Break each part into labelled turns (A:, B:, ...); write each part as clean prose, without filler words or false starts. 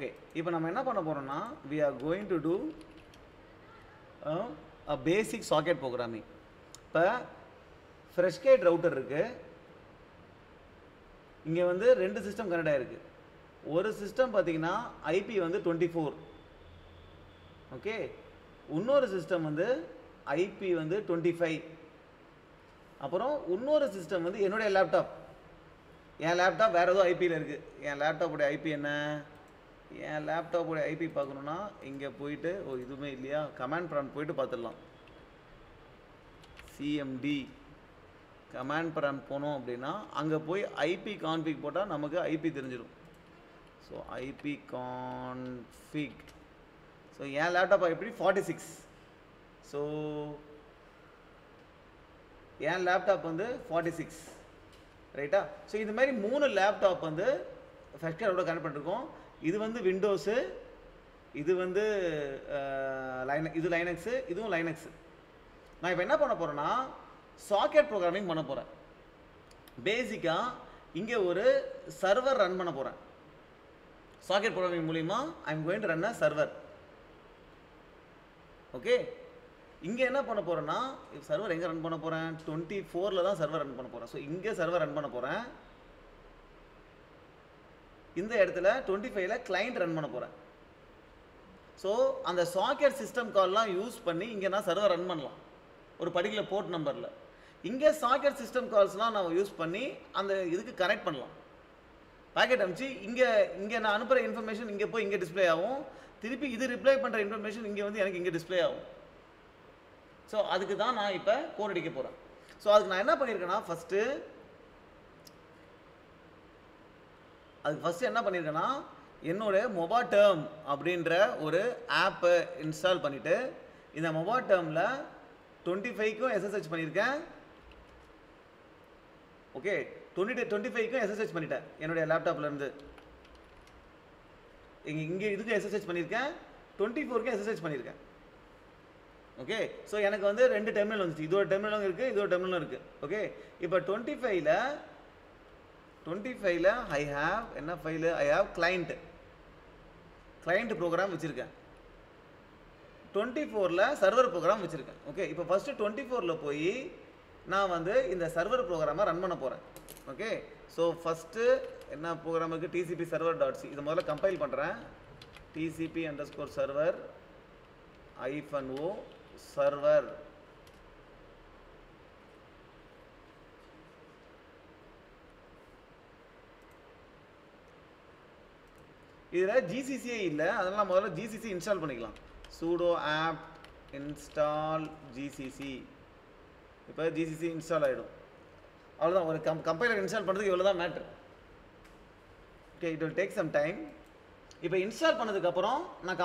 A: Okay, இப்போ நம்ம என்ன பண்ண போகிறோம்னா we are going to do a basic socket programming. இப்போ ஃப்ரெஷ்கேட் ரவுட்டர் இருக்குது. இங்கே வந்து 2 சிஸ்டம் கனெக்ட் ஆகிருக்கு. ஒரு சிஸ்டம் பார்த்தீங்கன்னா ஐபி வந்து 24. ஓகே, இன்னொரு சிஸ்டம் வந்து ஐபி வந்து 25. அப்புறம் இன்னொரு சிஸ்டம் வந்து என்னுடைய லேப்டாப். என் லேப்டாப் வேறு ஏதோ ஐபியில் இருக்குது. என் லேப்டாப்புடைய ஐபி என்ன? என் லேப்டாப்புடைய ஐபி பார்க்கணுன்னா இங்கே போயிட்டு இதுவுமே இல்லையா, கமாண்ட் ப்ராம்ப்ட் போயிட்டு பார்த்துடலாம். சிஎம்டி கமாண்ட் ப்ராம்ப்ட் போனோம் அப்படின்னா அங்கே போய் ஐபி கான்ஃபிக் போட்டால் நமக்கு ஐபி தெரிஞ்சிடும். So IP config. ஸோ என் லேப்டாப் எப்படி 46. ஸோ என் லேப்டாப் வந்து 46 ரைட்டா. ஸோ இது மாதிரி 3 லேப்டாப் வந்து ஃப்ரெஷ்கேட்டோட கனெக்ட் பண்ணிருக்கோம். இது வந்து விண்டோஸு, இது வந்து இது லைனக்ஸு, இதுவும் லைனக்ஸு. நான் இப்போ என்ன பண்ண போகிறேன்னா சாக்கெட் ப்ரோக்ராமிங் பண்ண போகிறேன். பேசிக்காக இங்கே ஒரு சர்வர் ரன் பண்ண போகிறேன். சாக்கெட் ப்ரோக்ராமிங் மூலிமா I am going to run a server. Okay, இங்கே என்ன பண்ண போகிறேன்னா சர்வர் எங்கே ரன் பண்ண போகிறேன்? 24ல் தான் சர்வர் ரன் பண்ண போகிறேன். ஸோ இங்கே சர்வர் ரன் பண்ண போகிறேன். இந்த இடத்துல 25ல் கிளைண்ட் ரன் பண்ண போகிறேன். ஸோ அந்த சாக்கெட் சிஸ்டம் கால்லாம் யூஸ் பண்ணி இங்கே நான் சர்வர் ரன் பண்ணலாம் ஒரு பர்டிகுலர் போர்ட் நம்பரில். இங்கே சாக்கெட் சிஸ்டம் கால்ஸ்லாம் நான் யூஸ் பண்ணி அந்த இதுக்கு கனெக்ட் பண்ணலாம். பாக்கெட் அனுப்பிச்சு இங்கே நான் அனுப்புகிற இன்ஃபர்மேஷன் இங்கே போய் இங்கே டிஸ்பிளே ஆகும். திருப்பி இது ரிப்ளை பண்ணுற இன்ஃபர்மேஷன் இங்கே வந்து எனக்கு இங்கே டிஸ்பிளே ஆகும். ஸோ அதுக்கு தான் நான் இப்போ கோட் அடிக்க போகிறேன். ஸோ அதுக்கு நான் என்ன பண்ணியிருக்கேன்னா ஃபஸ்ட்டு என்ன பண்ணியிருக்கேன்னா என்னோட மொபா டேர்ம் அப்படின்ற ஒரு ஆப்பை இன்ஸ்டால் பண்ணிவிட்டு இந்த மொபா டேர்மில் 25க்கும் எஸ்எஸ்ஹெச் பண்ணியிருக்கேன். ஓகே, 25க்கும் எஸ்எஸ்ஹெச் பண்ணிட்டேன் என்னுடைய லேப்டாப்லேருந்து. இங்கே இதுக்கு எஸ்எஸ்ஹெச் பண்ணியிருக்கேன், 24க்கும் எஸ்எஸ்ஹெச் பண்ணியிருக்கேன். ஓகே, ஸோ எனக்கு வந்து 2 டெர்மினல் வந்துச்சு. இதோட டெர்மினலும் இருக்குது, இதோட டெர்மினலும் இருக்குது. ஓகே, இப்போ 25ல் ஐ ஹாவ் என்ன file? I have client program வச்சுருக்கேன். 24ல் சர்வர் ப்ரோக்ராம் வச்சுருக்கேன். ஓகே, இப்போ ஃபஸ்ட்டு 24ல் போய் நான் வந்து இந்த சர்வர் ப்ரோக்ராமை ரன் பண்ண போகிறேன். ஓகே, ஸோ ஃபஸ்ட்டு என்ன ப்ரோக்ராம் இருக்குது? TCP server dot C. இதை முதல்ல கம்பைல் பண்ணுறேன். TCP_server -o server. இதில் ஜிசிசியே இல்லை, அதனால் முதல்ல ஜிசிசி இன்ஸ்டால் பண்ணிக்கலாம். sudo apt install gcc. இப்போ ஜிசிசி இன்ஸ்டால் ஆகிடும். அவ்வளோதான், ஒரு கம்பைலர் இன்ஸ்டால் பண்ணுறதுக்கு இவ்வளோ தான் matter. Okay, it will take some time. இப்போ இன்ஸ்டால் பண்ணதுக்கப்புறம் நான்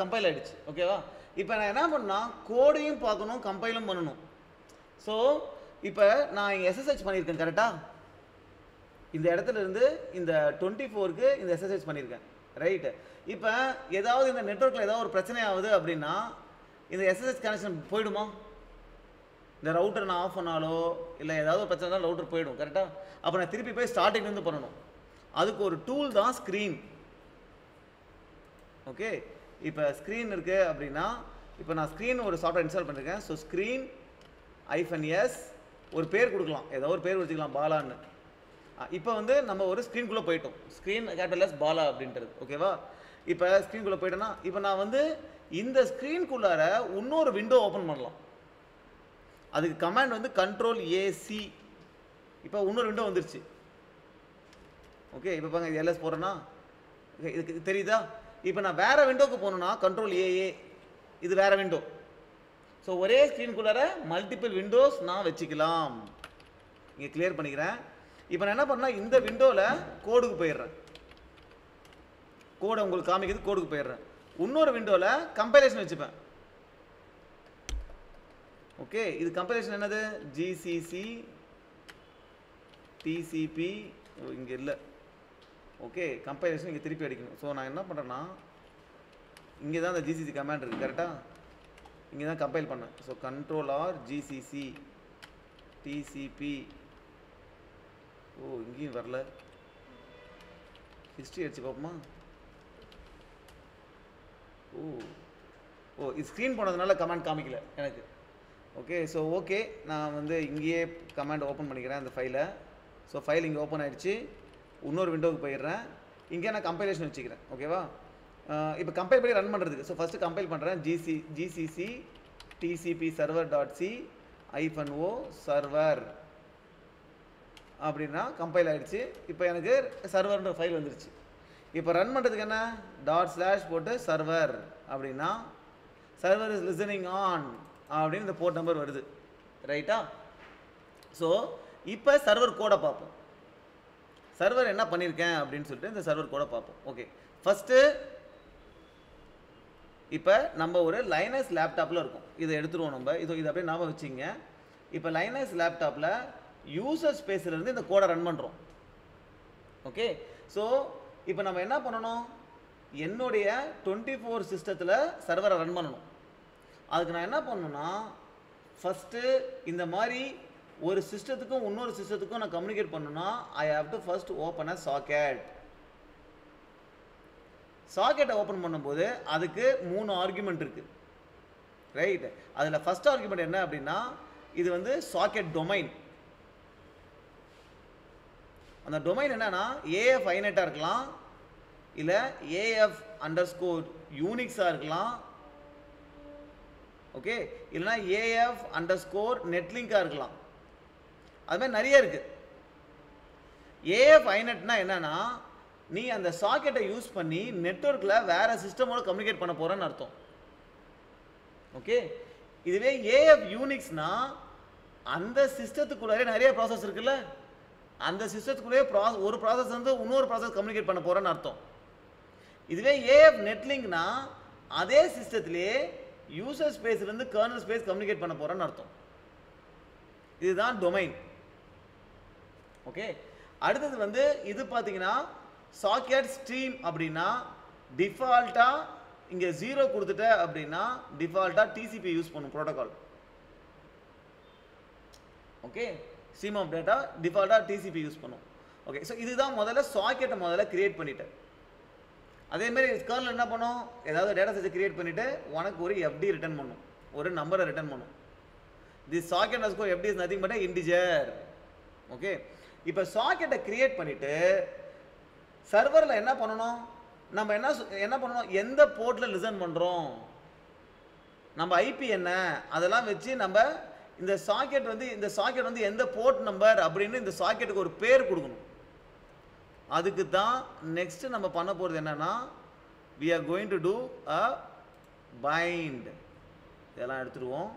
A: கம்பைல் ஆகிடுச்சு. ஓகேவா? இப்போ நான் என்ன பண்ணால் கோடையும் பார்க்கணும், கம்பைலும் பண்ணணும். ஸோ இப்போ நான் எஸ்எஸ்ஹெச் பண்ணியிருக்கேன் கரெக்டாக. இந்த இடத்துல இருந்து இந்த 24க்கு இந்த எஸ்எஸ்ஹெச் பண்ணியிருக்கேன் ரைட்டு. இப்போ ஏதாவது இந்த நெட்வொர்க்கில் ஏதாவது ஒரு பிரச்சனை ஆகுது அப்படின்னா இந்த எஸ்எஸ்ஹெச் கனெக்ஷன் போயிடுமா? இந்த ரவுட்டர் நான் ஆஃப் பண்ணாலோ இல்லை ஏதாவது ஒரு பிரச்சனை தான் ரவுட்டர் போயிடும் கரெக்டாக. அப்போ நான் திருப்பி போய் ஸ்டார்டிங்லேருந்து பண்ணணும். அதுக்கு ஒரு டூல் தான் ஸ்க்ரீன். ஓகே, இப்போ ஸ்க்ரீன் இருக்குது அப்படின்னா இப்போ நான் ஸ்க்ரீன் ஒரு சாஃப்ட்வேர் இன்ஸ்டால் பண்ணியிருக்கேன். ஸோ ஸ்க்ரீன் -s ஒரு பேர் கொடுக்கலாம், ஏதோ ஒரு பேர் வச்சுக்கலாம், பாலான்னு. இப்போ வந்து நம்ம ஒரு ஸ்க்ரீன்குள்ளே போயிட்டோம். ஸ்க்ரீன் கேபிட்டல் பாலா அப்படின்றது. ஓகேவா? இப்போ ஸ்க்ரீன்குள்ளே போயிட்டேன்னா இப்போ நான் வந்து இந்த ஸ்க்ரீன்குள்ளார இன்னொரு விண்டோ ஓப்பன் பண்ணலாம். அதுக்கு கமாண்ட் வந்து Ctrl+AC. இப்போ இன்னொரு விண்டோ வந்துருச்சு. ஓகே, இப்போ பாருங்க, இது எல்எஸ் போடுறேன்னா இதுக்கு தெரியுதா? இப்போ நான் வேறு விண்டோக்கு போகணுன்னா Ctrl+AA. இது வேறு விண்டோ. ஸோ ஒரே ஸ்க்ரீன்குள்ளார மல்டிபிள் விண்டோஸ் நான் வச்சுக்கலாம். இங்கே கிளியர் பண்ணிக்கிறேன். இப்போ நான் என்ன பண்ணால் இந்த விண்டோவில் கோடுக்கு போயிடுறேன். கோடை உங்களுக்கு காமிக்கிறது, கோடுக்கு போயிடுறேன். இன்னொரு விண்டோவில் கம்பைலேஷன் வச்சுப்பேன். ஓகே, இது கம்பைலேஷன் என்னது? GCC TCP. இங்கே இல்லை. ஓகே, கம்பைலேஷன் இங்கே திருப்பி அடிக்கணும். ஸோ நான் என்ன பண்ணுறேன்னா இங்கே தான் அந்த ஜிசிசி கமாண்ட் இருக்குது கரெக்டாக. இங்கே தான் கம்பைல் பண்ணேன். So Ctrl+R GCC TCP. ஓ, இங்கேயும் வரல. ஹிஸ்ட்ரி அடிச்சு பார்ப்போமா? ஓ ஓ இது ஸ்க்ரீன் போனதுனால கமெண்ட் காமிக்கல எனக்கு. ஓகே ஸோ ஓகே நான் வந்து இங்கேயே கமெண்ட் ஓப்பன் பண்ணிக்கிறேன் அந்த ஃபைலை. ஸோ ஃபைல் இங்கே ஓப்பன் ஆகிடுச்சு. இன்னொரு விண்டோவுக்கு போயிடுறேன். இங்கே நான் கம்பைலேஷன் வச்சுக்கிறேன். ஓகேவா? இப்போ கம்பைல் பண்ணி ரன் பண்ணுறதுக்கு ஸோ ஃபஸ்ட்டு கம்பைல் பண்ணுறேன். GCC TCP server.c -o server அப்படின்னா கம்பைல் ஆகிடுச்சு. இப்போ எனக்கு சர்வர்ன்ற ஃபைல் வந்துருச்சு. இப்போ ரன் பண்ணுறதுக்கு என்ன // போட்டு சர்வர் அப்படின்னா சர்வர் இஸ் லிசனிங் ஆன் அப்படின்னு இந்த போர்ட் நம்பர் வருது. ரைட்டா? ஸோ இப்போ சர்வர் கோடை பார்ப்போம். சர்வர் என்ன பண்ணியிருக்கேன் அப்படின்னு சொல்லிட்டு இந்த சர்வர் கோடை பார்ப்போம். ஓகே ஃபஸ்ட்டு இப்போ நம்ம ஒரு லைனஸ் லேப்டாப்பில் இருக்கும். இதை எடுத்துருவோம் நம்ம. இதை அப்படியே ஞாபகம் வச்சுங்க. இப்போ லைனஸ் லேப்டாப்பில் யூசர் ஸ்பேஸ்லேருந்து இந்த கோடை ரன் பண்ணுறோம். ஓகே ஸோ இப்போ நம்ம என்ன பண்ணணும், என்னுடைய 24 சிஸ்டத்தில் சர்வரை ரன் பண்ணணும். அதுக்கு நான் என்ன பண்ணணும்னா ஃபஸ்ட்டு இந்த மாதிரி ஒரு சிஸ்டத்துக்கும் இன்னொரு சிஸ்டத்துக்கும் நான் கம்யூனிகேட் பண்ணணும்னா I have to first open a socket. சாக்கெட்டை ஓப்பன் பண்ணும்போது அதுக்கு 3 ஆர்குமெண்ட் இருக்குது. ரைட்? அதில் ஃபஸ்ட் ஆர்குமெண்ட் என்ன அப்படின்னா இது வந்து சாக்கெட் டொமைன். அந்த டொமைன் என்னன்னா AF inet இருக்கலாம், இல்லை AF_Unix இருக்கலாம், ஓகே, இல்லைனா AF_netlink இருக்கலாம். அது மாதிரி நிறைய இருக்கு. AF inetனா என்னன்னா நீ அந்த சாக்கெட்டை யூஸ் பண்ணி நெட்வொர்க்கில் வேற சிஸ்டமோட கம்யூனிகேட் பண்ண போறன்னு அர்த்தம். ஓகே, இதுவே AF_Unixனா அந்த சிஸ்டத்துக்குள்ளே நிறைய ப்ராசஸ் இருக்குல்ல, அந்த சிஸ்டத்துக்குள்ளே ஒரு ப்ராசஸ் வந்து இன்னொரு ப்ராசஸ் கம்யூனிகேட் பண்ண போறன்னு அர்த்தம். இதுவே AF_netlinkனா அதே சிஸ்டத்திலேயே யூசர் ஸ்பேஸ்லேருந்து கர்னல் ஸ்பேஸ் கம்யூனிகேட் பண்ண போறன்னு அர்த்தம். இதுதான் டொமைன். ஓகே, அடுத்தது வந்து இது பார்த்தீங்கன்னா சாக்கெட் ஸ்ட்ரீம் அப்படின்னா டிஃபால்ட்டாக இங்கே 0 கொடுத்துட்ட அப்படின்னா டிஃபால்ட்டாக TCP யூஸ் பண்ணும் protocol. Okay, stream of data டிஃபால்ட்டாக TCP யூஸ் பண்ணும். ஓகே, ஸோ இதுதான் முதல்ல சாக்கெட்டை முதல்ல கிரியேட் பண்ணிட்டேன். அதேமாரி கர்னல் என்ன பண்ணும், ஏதாவது டேட்டா செட்டை கிரியேட் பண்ணிவிட்டு உனக்கு ஒரு FD ரிட்டர்ன் பண்ணும், ஒரு நம்பரை ரிட்டர்ன் பண்ணும். This socket _ FD is nothing but integer. Okay, இப்போ சாக்கெட்டை கிரியேட் பண்ணிவிட்டு சர்வரில் என்ன பண்ணணும், நம்ம என்ன பண்ணணும், எந்த போர்ட்டில் லிசன் பண்ணுறோம், நம்ம ஐபி என்ன, அதெல்லாம் வச்சு நம்ம இந்த சாக்கெட் வந்து எந்த போர்ட் நம்பர் அப்படின்னு இந்த சாக்கெட்டுக்கு ஒரு பேர் கொடுக்கணும். அதுக்கு தான் நெக்ஸ்ட் நம்ம பண்ண போகிறது என்னன்னா we are going to do a bind. இதெல்லாம் எடுத்துருவோம்.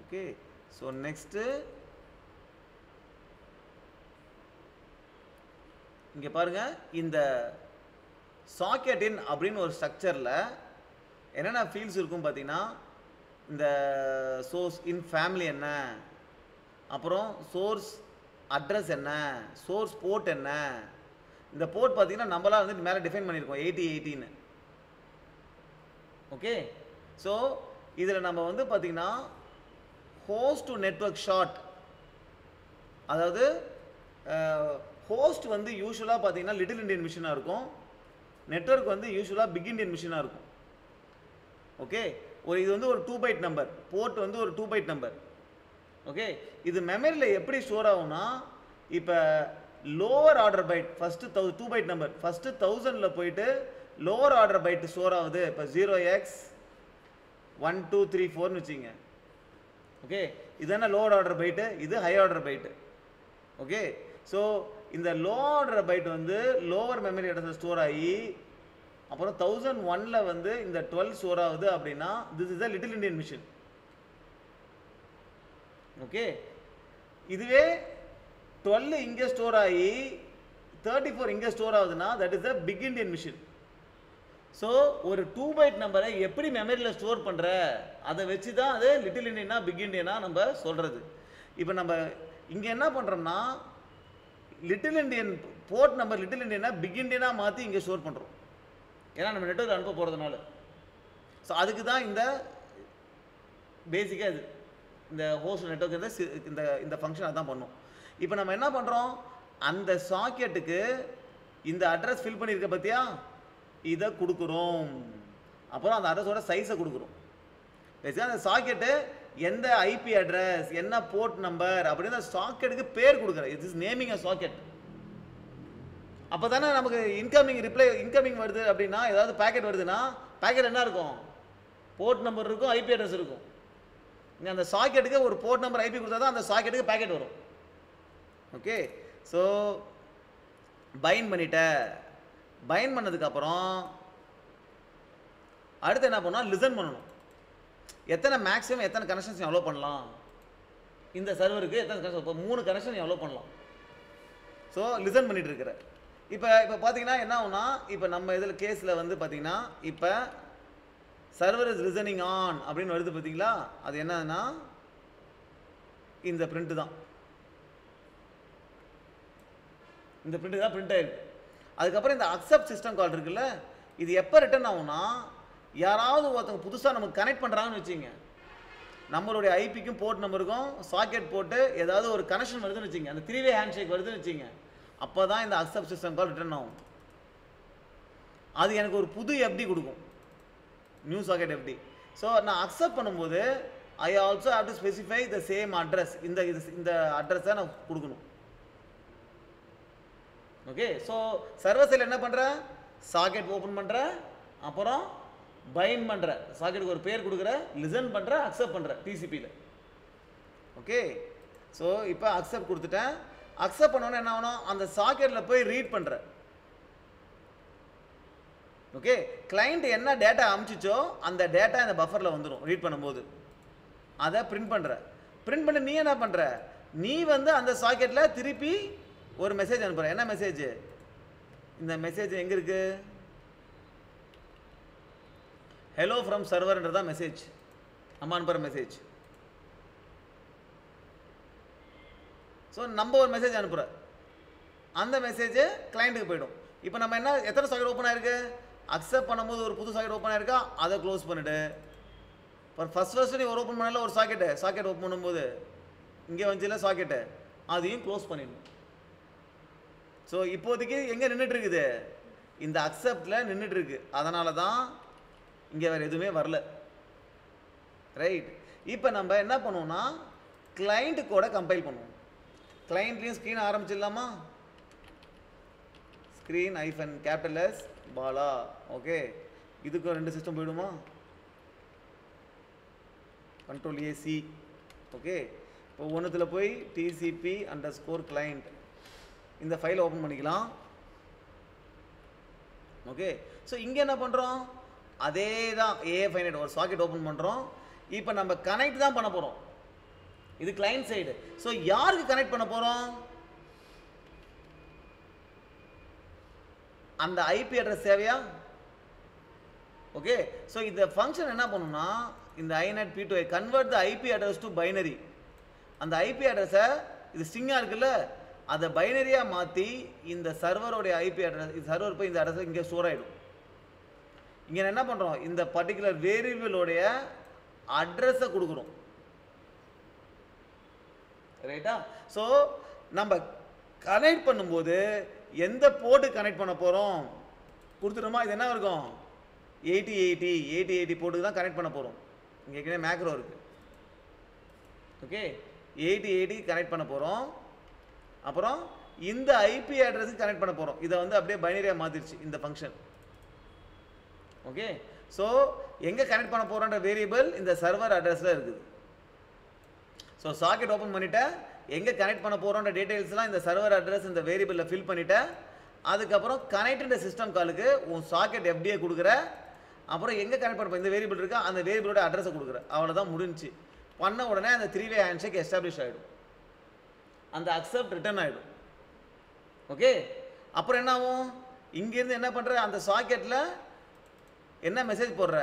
A: ஓகே, ஸோ நெக்ஸ்ட்டு இங்கே பாருங்க, இந்த சாக்கெட்டின் அப்படின்னு ஒரு ஸ்ட்ரக்சரில் என்னென்ன ஃபீல்ட்ஸ் இருக்கும் பார்த்தீங்கன்னா இந்த சோர்ஸ் இன் ஃபேமிலி என்ன, அப்புறம் சோர்ஸ் அட்ரஸ் என்ன, சோர்ஸ் போர்ட் என்ன. இந்த போர்ட் பார்த்தீங்கன்னா நம்மளாம் வந்து மேலே டிஃபைன் பண்ணியிருக்கோம் 8080ன்னு. ஓகே, ஸோ இதில் நம்ம வந்து பார்த்தீங்கன்னா ஹோஸ்ட் டு நெட்வொர்க் ஷார்ட், அதாவது ஹோஸ்ட் வந்து யூஸ்வலாக பார்த்தீங்கன்னா லிட்டில் இண்டியன் மிஷினாக இருக்கும், நெட்வொர்க் வந்து யூஸ்வலாக பிக் இண்டியன் மிஷினாக இருக்கும். ஓகே, இது வந்து ஒரு 2 பைட் நம்பர், போர்ட் வந்து ஒரு 2 பைட் நம்பர். ஓகே, இது மெமரியில் எப்படி ஸ்டோர் ஆகும்னா இப்போ lower order byte first 2 byte number first 1000ல் போயிட்டு லோவர் ஆர்டர் பைட் ஸ்டோர் ஆகுது. இப்போ 0x1234ன்னு வச்சுங்க. ஓகே, இதுதானே லோவர் ஆர்டர் பைட்டு, இது high order byte. Okay, so இந்த லோ ஆர்டர் பைட் வந்து லோவர் மெமரி அட்ரஸில் ஸ்டோர் ஆகி அப்புறம் 1001ல் வந்து இந்த 12 ஸ்டோர் ஆகுது அப்படின்னா this is a little endian machine. Okay, இதுவே 12 இங்கே ஸ்டோர் ஆகி 34 இங்கே ஸ்டோர் ஆகுதுன்னா that is a big endian machine. So ஒரு 2 பைட் நம்பரை எப்படி மெமரியில் ஸ்டோர் பண்ணுற அதை வச்சு தான் அது லிட்டில் இண்டியனா பிக் இண்டியனா நம்ம சொல்கிறது. இப்போ நம்ம இங்கே என்ன பண்ணுறோம்னா little endian port number little இண்டியனா பிக் இண்டியனா மாற்றி இங்கே ஸ்டோர் பண்ணுறோம், ஏன்னா நம்ம நெட்வொர்க் அனுப்ப போகிறதுனால. ஸோ அதுக்கு தான் இந்த பேசிக்காக இது இந்த ஹோஸ்ட் நெட்வொர்க் இந்த ஃபங்க்ஷன் அதான் பண்ணும். இப்போ நம்ம என்ன பண்ணுறோம், அந்த சாக்கெட்டுக்கு இந்த அட்ரஸ் ஃபில் பண்ணியிருக்க பார்த்தியா, இதை கொடுக்குறோம். அப்புறம் அந்த அட்ரஸோட சைஸை கொடுக்குறோம். பேசிக்கா அந்த சாக்கெட்டு எந்த ஐபி அட்ரஸ், என்ன போர்ட் நம்பர் அப்படின்னு அந்த சாக்கெட்டுக்கு பேர் கொடுக்குறேன். It is naming a socket. அப்போ தானே நமக்கு இன்கமிங் வருது அப்படின்னா, ஏதாவது பேக்கெட் வருதுன்னா பேக்கெட் என்ன இருக்கும், போர்ட் நம்பர் இருக்கும், ஐபி அட்ரஸ் இருக்கும். நீ அந்த சாக்கெட்டுக்கு ஒரு போர்ட் நம்பர் ஐபி கொடுத்தா தான் அந்த சாக்கெட்டுக்கு பேக்கெட் வரும். ஓகே, ஸோ பைண்ட் பண்ணிட்ட. பைண்ட் பண்ணதுக்கப்புறம் அடுத்து என்ன பண்ணணும், லிசன் பண்ணணும். எத்தனை மேக்ஸிமம் எத்தனை கனெக்ஷன்ஸ் நீ அலோவ் பண்ணலாம், இந்த சர்வருக்கு எத்தனை கனெக்ஷன், இப்போ 3 கனெக்ஷன் நீ அலோவ் பண்ணலாம். ஸோ லிசன் பண்ணிட்டு இருக்கிற. இப்போ பார்த்தீங்கன்னா என்ன ஆகுனா, இப்போ நம்ம இதில் கேஸில் வந்து பார்த்தீங்கன்னா இப்போ சர்வர் இஸ் லிசனிங் ஆன் அப்படின்னு வருது பார்த்தீங்களா, அது என்னன்னா இந்த பிரிண்ட் தான், இந்த பிரிண்ட் தான் பிரிண்ட் ஆயிருக்கு. அதுக்கப்புறம் இந்த அக்செப்ட் சிஸ்டம் கால் இருக்குல்ல, இது எப்போ ரிட்டர்ன் ஆகும்னா, யாராவது ஒருத்தவங்க புதுசாக நமக்கு கனெக்ட் பண்ணுறாங்கன்னு வச்சுங்க, நம்மளுடைய ஐபிக்கும் போர்ட் நம்பருக்கும் சாக்கெட் போட்டு ஏதாவது ஒரு கனெக்ஷன் வருதுன்னு வச்சுங்க, அந்த 3-வே ஹேண்ட்ஷேக் வருதுன்னு வச்சுங்க, அப்போ தான் இந்த அக்செப்ட் சிஸ்டம் கால் ரிட்டர்ன் ஆகும். அது எனக்கு ஒரு புது எஃப்டி கொடுக்கும், நியூ சாக்கெட் எஃப்டி. ஸோ நான் அக்செப்ட் பண்ணும்போது I also have to specify the same address, இந்த அட்ரஸை நான் கொடுக்கணும். ஓகே, ஸோ சர்வர் சைடில் என்ன பண்ணுற, சாக்கெட் ஓப்பன் பண்ணுற, அப்புறம் பைண்ட் பண்ணுற, சாக்கெட்டுக்கு ஒரு பேர் கொடுக்குற, லிசன் பண்ணுற, அக்செப்ட் பண்ணுற டிசிபியில். ஓகே, ஸோ இப்போ அக்செப்ட் கொடுத்துட்டேன். அக்செப்ட் பண்ணோன்னே என்ன ஆகணும், அந்த சாக்கெட்டில் போய் ரீட் பண்ணுற. ஓகே, கிளைண்ட் என்ன டேட்டா அனுப்பிச்சிச்சோ அந்த டேட்டா இந்த பஃபரில் வந்துடும். ரீட் பண்ணும்போது அதை பிரிண்ட் பண்ணுற. பிரிண்ட் பண்ணி நீ என்ன பண்ணுற, நீ வந்து அந்த சாக்கெட்டில் திருப்பி ஒரு மெசேஜ் அனுப்புகிற. என்ன மெசேஜ், இந்த மெசேஜ் எங்கே இருக்குது, ஹலோ ஃப்ரம் சர்வர்ன்றது தான் மெசேஜ், நம்ம அனுப்புகிற மெசேஜ். ஸோ நம்ம ஒரு மெசேஜ் அனுப்புகிற, அந்த மெசேஜ் கிளைண்ட்டுக்கு போயிடும். இப்போ நம்ம என்ன, எத்தனை சாக்கெட் ஓப்பன் ஆயிருக்கு, அக்செப்ட் பண்ணும்போது ஒரு புது சாக்கெட் ஓப்பன் ஆயிருக்கா, அதை க்ளோஸ் பண்ணிவிடு. இப்போ ஃபஸ்ட்டு நீ ஒரு ஓப்பன் பண்ணல ஒரு சாக்கெட் ஓப்பன் பண்ணும்போது இங்கே வந்துச்சுல சாக்கெட்டு, அதையும் க்ளோஸ் பண்ணிடணும். ஸோ இப்போதைக்கு எங்கே நின்றுட்டு இருக்குது, இந்த அக்செப்டில் நின்றுட்டு இருக்கு. அதனால தான் இங்கே வேறு எதுவுமே வரல. ரைட், இப்போ நம்ம என்ன பண்ணுவோம்னா கிளைண்ட் கூட கம்பைல் பண்ணுவோம். கிளைண்ட்லேயும் ஸ்க்ரீன் ஆரம்பிச்சிடலாமா, ஸ்க்ரீன் -S பாலா. ஓகே, இதுக்கும் 2 சிஸ்டம் போயிடுமா, Ctrl+AC. ஓகே, இப்போ ஒன்றுத்தில் போய் TCP_client இந்த ஃபைலை ஓப்பன் பண்ணிக்கலாம். ஓகே, ஸோ இங்கே என்ன பண்ணுறோம், அதே தான் AF500 ஒரு சாக்கெட் ஓப்பன் பண்ணுறோம். இப்போ நம்ம கனெக்ட் தான் பண்ண போகிறோம், இது கிளைண்ட் சைடு. ஸோ யாருக்கு கனெக்ட் பண்ண போகிறோம், அந்த ஐபி அட்ரஸ் தேவையா. ஓகே, ஸோ இந்த ஃபங்க்ஷன் என்ன பண்ணுன்னா, இந்த inet p2 convert the IP address to binary. அந்த ஐபி அட்ரஸை, இது ஸ்ட்ரிங்காக இருக்குல்ல, அதை பைனரியாக மாற்றி இந்த சர்வரோடைய ஐபி அட்ரஸ், இது சர்வர் போய் இந்த அட்ரஸ் இங்கே ஸ்டோர் ஆகிடும். இங்கே என்ன பண்ணுறோம், இந்த பர்டிகுலர் வேரியபிளோடைய அட்ரஸை கொடுக்குறோம். ரைட்டா, ஸோ நம்ம கனெக்ட் பண்ணும்போது எந்த போர்ட்டு கனெக்ட் பண்ண போகிறோம் கொடுத்துட்டோமா, இது என்ன இருக்கும் 8080 போர்ட்டுக்கு தான் கனெக்ட் பண்ண போகிறோம். இங்கே ஏற்கனவே மேக்ரோ இருக்குது. ஓகே, 8080 கனெக்ட் பண்ண போகிறோம். அப்புறம் இந்த ஐபி அட்ரஸுக்கு கனெக்ட் பண்ண போகிறோம். இதை வந்து அப்படியே பைனரியாக மாற்றிடுச்சு இந்த ஃபங்க்ஷன். ஓகே, ஸோ எங்கே கனெக்ட் பண்ண போகிறோன்ற வேரியபிள் இந்த சர்வர் அட்ரஸில் இருக்குது. ஸோ சாக்கெட் ஓப்பன் பண்ணிவிட்டேன், எங்கே கனெக்ட் பண்ண போகிறோன்ற டீட்டெயில்ஸ்லாம் இந்த சர்வர் அட்ரஸ் இந்த வேரியபிளில் ஃபில் பண்ணிவிட்டேன். அதுக்கப்புறம் கனெக்ட் சிஸ்டம் காலுக்கு உன் சாக்கெட் எஃப்டியை கொடுக்குற. அப்புறம் எங்கே கனெக்ட் பண்ண இந்த வேரியபிள் இருக்கா, அந்த வேரியபிளோட அட்ரஸை கொடுக்குற. அவ்வளோதான், முடிஞ்சு. பண்ண உடனே அந்த 3-வே ஹேண்ட்ஷேக் எஸ்டாப்ளிஷ் ஆகிடும், அந்த அக்செப்ட் ரிட்டர்ன் ஆகிடும். ஓகே, அப்புறம் என்ன ஆகும், இங்கேருந்து என்ன பண்ணுற, அந்த சாக்கெட்டில் என்ன மெசேஜ் போடுற,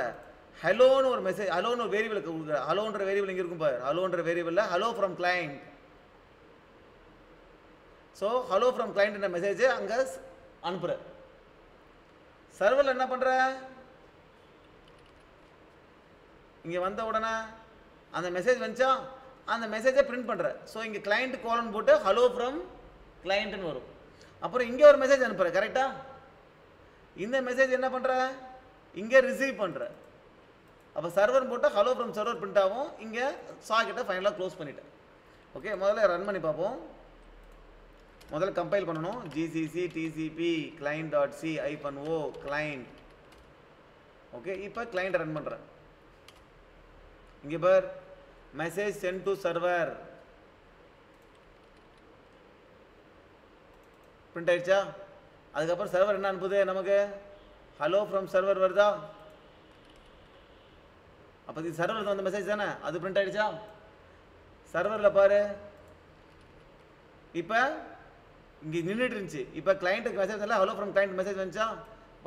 A: ஹலோன்னு ஒரு மெசேஜ், ஹலோன்னு ஒரு வேரியபிளுக்கு கொடுக்குற. ஹலோன்ற வேரியபிள் இங்கே இருக்கும் பாரு, ஹலோன்ற வேரியபிளில் hello from client. So hello from client மெசேஜை அங்கே அனுப்புகிற. சர்வரில் என்ன பண்ணுற, இங்கே வந்த உடனே அந்த மெசேஜ் வந்துச்சா, அந்த மெசேஜை பிரிண்ட் பண்ணுற. ஸோ இங்கே கிளைண்ட் கோலன் போட்டு ஹலோ ஃப்ரம் கிளைண்ட்னு வரும். அப்புறம் இங்கே ஒரு மெசேஜ் அனுப்புகிற, கரெக்டா? இந்த மெசேஜ் என்ன பண்ணுற, இங்கே ரிசீவ் பண்ணுற. அப்போ சர்வர் போட்டால் ஹலோ ஃப்ரம் சர்வர் பிரிண்ட் ஆகும். இங்கே சாக்கெட்டை ஃபைனலாக க்ளோஸ் பண்ணிட்டேன். ஓகே, முதல்ல ரன் பண்ணி பார்ப்போம். முதல்ல கம்பைல் பண்ணணும். GCC TCP client.c -o client. ஓகே, இப்போ கிளைண்ட்டை ரன் பண்ணுறேன். இங்கே பார், message sent to server print ஆயிடுச்சா? அதுக்கப்புறம் சர்வர் என்ன அனுப்புது நமக்கு, ஹலோ ஃப்ரம் சர்வர் வருதா? அப்போ இது சர்வர் வந்த மெசேஜ் தானே, அது பிரிண்ட் ஆயிடுச்சா? சர்வரில் பாரு, இப்போ இங்கே நின்றுட்டு இருந்துச்சு. இப்போ கிளைண்ட்டுக்கு மெசேஜ் இல்லை, ஹலோ ஃப்ரம் கிளைண்ட் மெசேஜ் வந்துச்சா?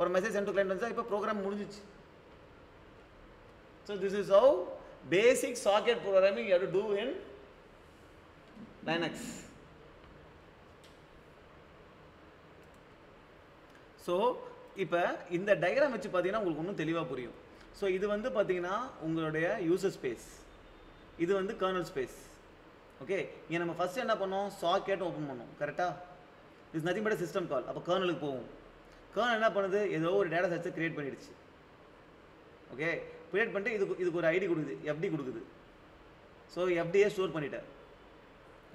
A: ஒரு மெசேஜ் சென்ட் டு கிளைண்ட் வந்துச்சா? இப்போ ப்ரோக்ராம் முடிஞ்சிச்சு. So this is how basic socket programming you have to do in Linux. So இப்போ இந்த டயக்ராம் வச்சு பார்த்தீங்கன்னா உங்களுக்கு இன்னும் தெளிவாக புரியும். ஸோ இது வந்து பார்த்தீங்கன்னா உங்களுடைய யூசர் ஸ்பேஸ், இது வந்து கர்னல் ஸ்பேஸ். ஓகே, இங்கே நம்ம ஃபஸ்ட்டு என்ன பண்ணோம், சாக்கெட் ஓப்பன் பண்ணோம், கரெக்டாக? It's nothing but system call. அப்போ கர்னலுக்கு போகும். கர்னல் என்ன பண்ணுது, ஏதோ ஒரு டேட்டா செட்ஸை கிரியேட் பண்ணிடுச்சு. ஓகே, கிரியேட் பண்ணிட்டு இதுக்கு ஒரு ஐடி கொடுக்குது, எஃப்டி கொடுக்குது. ஸோ எஃப்டியை ஸ்டோர் பண்ணிட்டேன்,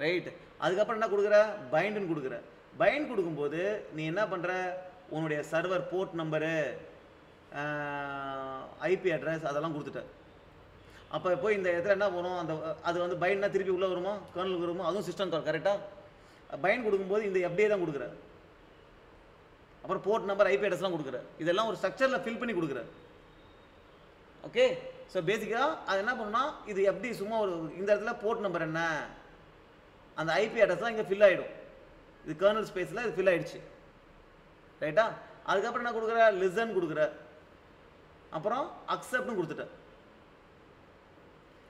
A: ரைட்? அதுக்கப்புறம் என்ன கொடுக்குற, பைண்டுன்னு கொடுக்குற. பைண்ட் கொடுக்கும்போது நீ என்ன பண்ணுற, உன்னுடைய server port number, IP address அதெல்லாம் கொடுத்துட்ட. அப்போ போய் இந்த இடத்துல என்ன போகணும், அந்த அது வந்து பைண்ட்னா திருப்பி உள்ளே வருமா, கர்னலுக்கு வருமா, அதுவும் சிஸ்டம் கால், கரெக்டாக? பைண்ட் கொடுக்கும்போது இந்த எஃப்டியை தான் கொடுக்குற. அப்புறம் போர்ட் நம்பர், ஐபி அட்ரஸ்லாம் கொடுக்குற. இதெல்லாம் ஒரு ஸ்ட்ரக்சரில் ஃபில் பண்ணி கொடுக்குற. ஓகே, ஸோ பேசிக்காக அது என்ன பண்ணுன்னா, இது எப்படி சும்மா ஒரு இந்த இடத்துல போர்ட் நம்பர் என்ன, அந்த ஐபி அட்ரஸ்லாம் இங்கே ஃபில் ஆகிடும். இது கர்னல் ஸ்பேஸில் இது ஃபில் ஆகிடுச்சு, ரைட்டா? அதுக்கப்புறம் என்ன கொடுக்குற, லிசன் கொடுக்குற. அப்புறம் அக்செப்ட்னு கொடுத்துட்டேன்.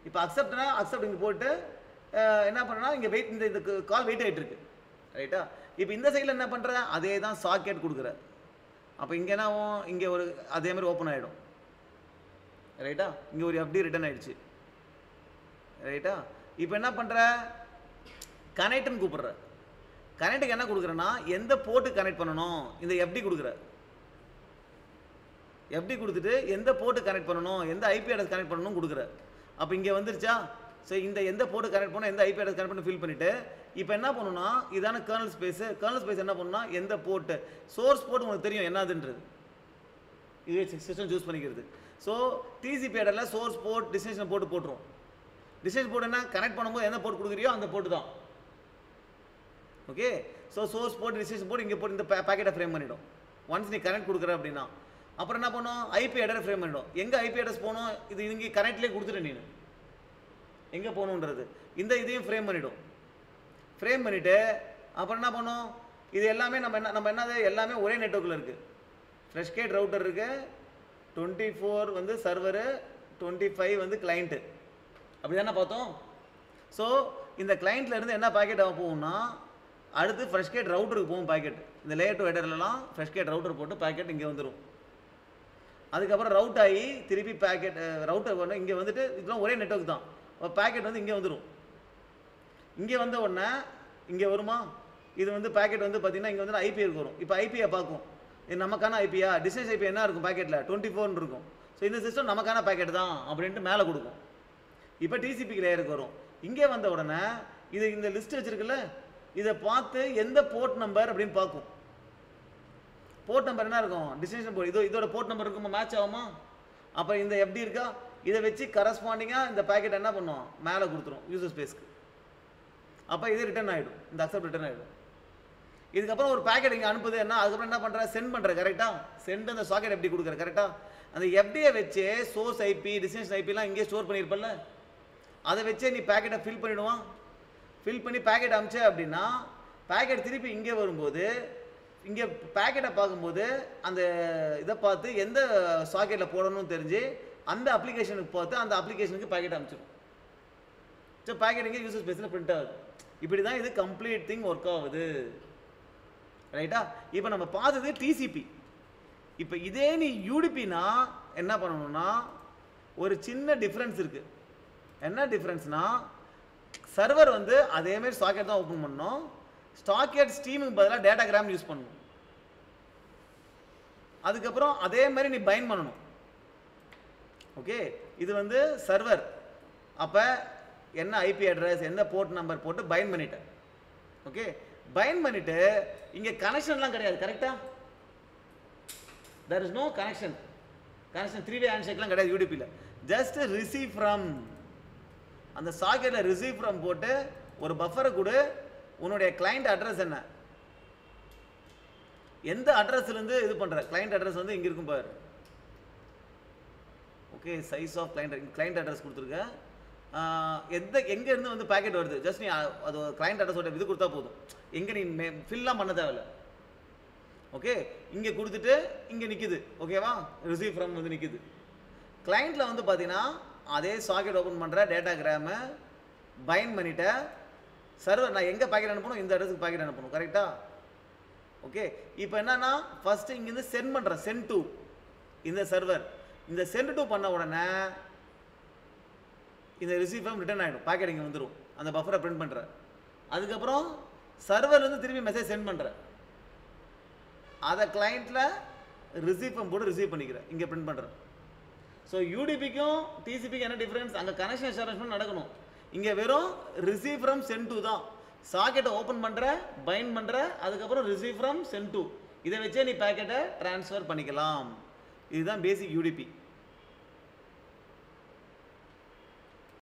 A: இப்போ அக்செப்ட்னா அக்செப்ட் இங்கே போட்டு என்ன பண்ணனா, இங்கே வெயிட், இந்த கால் வெயிட் ஆகிட்டு இருக்கு, ரைட்டா? இப்போ இந்த சைடில் என்ன பண்ணுற, அதே தான் சாக்கெட் கொடுக்குற. அப்போ இங்கே என்ன ஆகும், இங்கே ஒரு அதே மாதிரி ஓப்பன் ஆகிடும், ரைட்டா? இங்கே ஒரு எஃப்டி ரிட்டர்ன் ஆகிடுச்சு, ரைட்டா? இப்போ என்ன பண்ணுற, கனெக்ட்னு கூப்பிட்ற. கனெக்ட்டுக்கு என்ன கொடுக்குறேன்னா, எந்த போர்ட்டு கனெக்ட் பண்ணணும், இந்த எஃப்டி கொடுக்குற. எஃப்டி கொடுத்துட்டு எந்த போர்ட்டு கனெக்ட் பண்ணணும், எந்த ஐபி அட்ரஸ் கனெக்ட் பண்ணணும் கொடுக்குற. அப்போ இங்கே வந்துருச்சா? ஸோ இந்த எந்த போர்ட்டு கனெக்ட் பண்ணணும், எந்த ஐபி அட்ரஸ் கனெக்ட் பண்ணி ஃபில் பண்ணிவிட்டு இப்போ என்ன பண்ணணும்னா, இதான கர்னல் ஸ்பேஸு. கர்னல் ஸ்பேஸ் என்ன பண்ணணும்னா, எந்த போர்ட்டு, சோர்ஸ் போர்ட் உங்களுக்கு தெரியும் என்னதுன்றது, இதுவே சிஸ்டம் சூஸ் பண்ணிக்கிறது. ஸோ டிசிபி ஹெடரில் சோர்ஸ் போர்ட், டெஸ்டினேஷன் போர்ட்டு போட்டுரும். டெஸ்டினேஷன் போர்ட் என்ன, கனெக்ட் பண்ணும்போது எந்த போர்ட் கொடுக்குறியோ அந்த போர்ட்டு தான். Okay, so source port, destination port இங்கே போட்டு இந்த பேக்கெட்டை ஃப்ரேம் பண்ணிவிடும். ஒன்ஸ் நீ கனெக்ட் கொடுக்குற அப்படின்னா அப்புறம் என்ன பண்ணும், ஐபி அட்ரஸ் ஃப்ரேம் பண்ணிடும். எங்கே ஐபி அட்ரஸ் போகணும், இது இங்கே கனெக்ட்லேயே கொடுத்துட்டு நீ எங்கே போகணுன்றது இந்த இதையும் ஃப்ரேம் பண்ணிவிடும். ஃப்ரேம் பண்ணிவிட்டு அப்புறம் என்ன பண்ணும், இது எல்லாமே நம்ம என்னது, எல்லாமே ஒரே நெட்வொர்க்கில் இருக்குது. ஃப்ரெஷ்கேட் ரவுட்டர் இருக்குது, 24 வந்து சர்வரு, 25 வந்து கிளைண்ட்டு, அப்படி தானே பார்த்தோம்? ஸோ இந்த கிளைண்ட்லேருந்து என்ன பேக்கெட் போகும்னா, அடுத்து ஃப்ரெஷ்கேட் ரவுட்டருக்கு போகும் பேக்கெட். இந்த லேயர் 2 ஹெடர்லாம் ஃப்ரெஷ்கேட் ரவுட்டர் போட்டு பேக்கெட் இங்கே வந்துடும். அதுக்கப்புறம் ரவுட் ஆகி திருப்பி பேக்கெட் ரவுட்டர் வந்து இங்கே வந்துட்டு, இதெல்லாம் ஒரே நெட்வொர்க் தான். பேக்கெட் வந்து இங்கே வந்துடும். இங்கே வந்த உடனே இங்கே வருமா, இது வந்து பேக்கெட் வந்து பார்த்தீங்கன்னா இங்கே வந்து ஐபி வரும். இப்போ ஐபியை பார்க்கும், இது நமக்கான ஐபியா, டிஸ்டன்ஸ் ஐபி என்ன இருக்கும் பேக்கெட்டில், 24 இருக்கும். ஸோ இந்த சிஸ்டம் நமக்கான பேக்கெட் தான் அப்படின்ட்டு மேலே கொடுக்கும். இப்போ டிசிபிக்கு லேயருக்கு வரும். இங்கே வந்த உடனே இது இந்த லிஸ்ட் வச்சுருக்குல்ல, இதை பார்த்து எந்த போர்ட் நம்பர் அப்படின்னு பார்க்கும். போர்ட் நம்பர் என்ன இருக்கும், டெஸ்டினேஷன் போர்ட், இதோட போர்ட் நம்பர் இருக்குமா, மேட்ச் ஆகுமா? அப்போ இந்த எப்படி இருக்கா, இதை வச்சு கரஸ்பாண்டிங்காக இந்த பேக்கெட் என்ன பண்ணும், மேலே கொடுத்துரும் யூசர் ஸ்பேஸ்க்கு. அப்போ இது ரிட்டர்ன் ஆகிடும், இந்த அக்செப்ட் ரிட்டர்ன் ஆகிடும். இதுக்கப்புறம் ஒரு பேக்கெட் இங்கே அனுப்புது என்ன, அதுக்கப்புறம் என்ன பண்ணுற, சென்ட் பண்ணுற, கரெக்டாக? சென்ட் அந்த சாக்கெட் எப்படி கொடுக்குற, கரெக்டாக? அந்த எஃப்டியை வச்சு சோர்ஸ் ஐபி, டெஸ்டினேஷன் ஐபிலாம் இங்கே ஸ்டோர் பண்ணியிருப்பல்ல, அதை வச்சே நீ பேக்கெட்டை ஃபில் பண்ணிவிடுவான். ஃபில் பண்ணி பேக்கெட் அமிச்ச அப்படின்னா பேக்கெட் திருப்பி இங்கே வரும்போது, இங்கே பேக்கெட்டை பார்க்கும்போது அந்த இதை பார்த்து எந்த சாக்கெட்டில் போடணும்னு தெரிஞ்சு அந்த அப்ளிகேஷனுக்கு பார்த்து அந்த அப்ளிகேஷனுக்கு பேக்கெட் அனுப்பிச்சிடும். ஸோ பேக்கெட் இங்கே யூசர் ஸ்பேஸில் பிரிண்ட் ஆகுது. இப்படி தான் இது கம்ப்ளீட் திங் ஒர்க் ஆகுது, ரைட்டா? இப்போ நம்ம பார்த்தது டிசிபி. இப்போ இதே நீ யூடிபினா என்ன பண்ணணும்னா, ஒரு சின்ன டிஃப்ரென்ஸ் இருக்குது. என்ன டிஃப்ரென்ஸ்னா, சர்வர் வந்து அதேமாரி சாக்கெட் தான் ஓப்பன் பண்ணணும். ஸ்டாக்கெட் ஸ்ட்ரீமுக்கு பதிலாக டேட்டாகிராம் யூஸ் பண்ணணும். அதுக்கப்புறம் அதே மாதிரி நீ பைண்ட் பண்ணணும். ஓகே, இது வந்து சர்வர். அப்போ என்ன ஐபி அட்ரஸ் என்ன போர்ட் நம்பர் போட்டு பைண்ட் பண்ணிட்டேன். ஓகே, பைண்ட் பண்ணிட்டு இங்கே கனெக்ஷன்லாம் கிடையாது. கரெக்டாக there is no connection 3-way ஹேண்ட்ஷேக்லாம் கிடையாது யூடிபியில். ஜஸ்ட் ரிசீவ் ஃப்ரம் அந்த சாக்கெட்டில் ரிசீவ் ஃப்ரம் போட்டு ஒரு பஃபரை கொடு. உன்னுடைய கிளைண்ட் அட்ரஸ் என்ன, எந்த அட்ரஸ்லேருந்து இது பண்ணுற கிளைண்ட் அட்ரஸ் வந்து இங்கே இருக்கும் பாரு. Okay, size of client address கொடுத்துருக்கேன். எங்கேருந்து வந்து பேக்கெட் வருது ஜஸ்ட் நீ அது கிளைண்ட் அட்ரஸோட இது கொடுத்தா போதும். எங்கே நீ ஃபில்லாம் பண்ண தேவையில்ல. ஓகே, இங்கே கொடுத்துட்டு இங்கே நிற்கிது. ஓகேவா, ரிசீவ் ஃப்ரம் வந்து நிற்கிது. கிளைண்ட்டில் வந்து பார்த்தீங்கன்னா அதே சாக்கெட் ஓப்பன் பண்ணுற டேட்டாகிராமை பைண்ட் பண்ணிவிட்ட சர்வர் நான் எங்கே பேக்கெட் அனுப்பணும், இந்த அட்ரஸுக்கு பேக்கெட் அனுப்பணும். கரெக்டாக? ஓகே, இப்போ என்னன்னா ஃபஸ்ட்டு இங்கேருந்து சென்ட் பண்ணுறேன். சென்ட் டு இந்த சர்வர். இந்த சென்ட் டு பண்ண உடனே இந்த ரிசீவ் ஃப்ரம் ரிட்டர்ன் ஆகிடும். பேக்கெட் இங்கே வந்துடும். அந்த பஃபரை பிரிண்ட் பண்ணுறேன். அதுக்கப்புறம் சர்வர்லேருந்து திரும்பி மெசேஜ் சென்ட் பண்ணுறேன். அதை கிளைண்ட்டில் ரிசீவ் ஃப்ரம் போட்டு ரிசீவ் பண்ணிக்கிறேன். இங்கே பிரிண்ட் பண்ணுறேன். ஸோ யூடிபிக்கும் டிசிபிக்கும் என்ன டிஃப்ரென்ஸ்? அங்கே கனெக்ஷன் எஸ்டாப்ளிஷ்மெண்ட் நடக்கணும். இங்கே வெறும் ரிசீவ் ஃப்ரம் சென்ட் டு தான். சாக்கெட்டை ஓப்பன் பண்ணுற, பைண்ட் பண்ணுற, அதுக்கப்புறம் ரிசீவ் ஃப்ரம் சென்ட் டு. இதை வச்சே நீ பேக்கெட்டை ட்ரான்ஸ்ஃபர் பண்ணிக்கலாம். இதுதான் பேசிக் யூடிபி.